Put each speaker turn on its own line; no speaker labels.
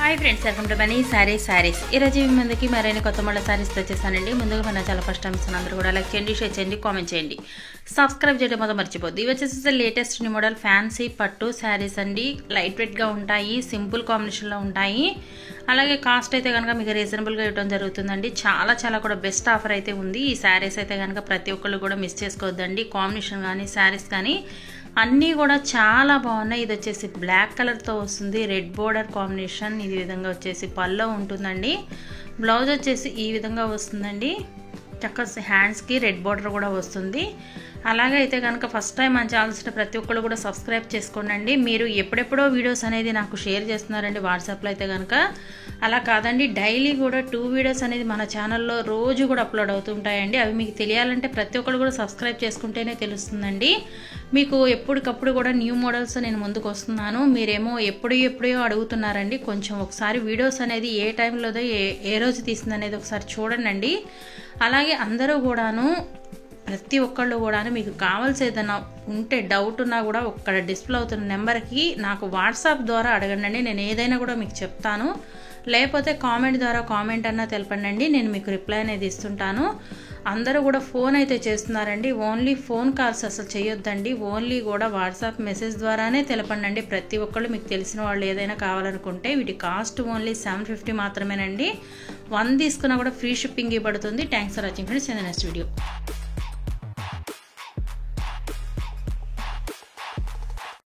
Hi friends, welcome to Bunny saris. ఈరోజు ముందుకి మరైన కొత్త మోడల్ సారీస్ వచ్చేసానండి. ముందుగా మన చాలా ఫస్ట్ టైం ఇస్తాను, అందరూ కూడా లైక్ చేయండి, షేర్ చేయండి, కామెంట్ చేయండి, సబ్స్క్రైబ్ చేయడం మొదలు మర్చిపోద్దు. ఇవి వచ్చేసి లేటెస్ట్ న్యూ మోడల్ ఫ్యాన్సీ పట్టు శారీస్ అండి. లైట్ వెయిట్గా ఉంటాయి, సింపుల్ కాంబినేషన్లో ఉంటాయి. అలాగే కాస్ట్ అయితే కనుక మీకు రీజనబుల్గా ఇవ్వడం జరుగుతుందండి. చాలా కూడా బెస్ట్ ఆఫర్ అయితే ఉంది. ఈ శారీస్ అయితే కనుక ప్రతి ఒక్కళ్ళు కూడా మిస్ చేసుకోవద్దండి. కాంబినేషన్ కానీ శారీస్ కానీ అన్నీ కూడా చాలా బాగున్నాయి. ఇది వచ్చేసి బ్లాక్ కలర్తో వస్తుంది, రెడ్ బోర్డర్ కాంబినేషన్. ఇది విధంగా వచ్చేసి పల్లో ఉంటుందండి. బ్లౌజ్ వచ్చేసి ఈ విధంగా వస్తుందండి. చక్కగా హ్యాండ్స్కి రెడ్ బోర్డర్ కూడా వస్తుంది. అలాగే అయితే కనుక ఫస్ట్ టైం మన ఛానల్స్ని ప్రతి ఒక్కళ్ళు కూడా సబ్స్క్రైబ్ చేసుకోండి. మీరు ఎప్పుడెప్పుడో వీడియోస్ అనేది నాకు షేర్ చేస్తున్నారండి వాట్సాప్లో. అయితే కనుక అలా కాదండి, డైలీ కూడా 2 వీడియోస్ అనేది మన ఛానల్లో రోజు కూడా అప్లోడ్ అవుతుంటాయండి. అవి మీకు తెలియాలంటే ప్రతి ఒక్కళ్ళు కూడా సబ్స్క్రైబ్ చేసుకుంటేనే తెలుస్తుందండి. మీకు ఎప్పటికప్పుడు కూడా న్యూ మోడల్స్ నేను ముందుకు వస్తున్నాను. మీరేమో ఎప్పుడో అడుగుతున్నారండి. కొంచెం ఒకసారి వీడియోస్ అనేది ఏ టైంలోదో ఏ రోజు తీసింది అనేది ఒకసారి చూడండి. అలాగే అందరూ కూడాను ప్రతి ఒక్కళ్ళు కూడాను మీకు కావాల్సి ఏదైనా ఉంటే డౌట్ ఉన్నా కూడా ఒక్కడ డిస్ప్లే అవుతున్న నెంబర్కి నాకు వాట్సాప్ ద్వారా అడగండి. నేను ఏదైనా కూడా మీకు చెప్తాను. లేకపోతే కామెంట్ ద్వారా కామెంట్ అన్నా తెలపండి, నేను మీకు రిప్లై అనేది ఇస్తుంటాను. అందరూ కూడా ఫోన్ అయితే చేస్తున్నారండి. ఓన్లీ ఫోన్ కాల్స్ అసలు చేయొద్దండి. ఓన్లీ కూడా వాట్సాప్ మెసేజ్ ద్వారానే తెలపండి. ప్రతి ఒక్కళ్ళు మీకు తెలిసిన వాళ్ళు ఏదైనా కావాలనుకుంటే వీటి కాస్ట్ ఓన్లీ 750 మాత్రమేనండి. 1 తీసుకున్నా కూడా ఫ్రీ షిప్పింగ్ ఇవ్వబడుతుంది. Thanks for watching friends. Next video.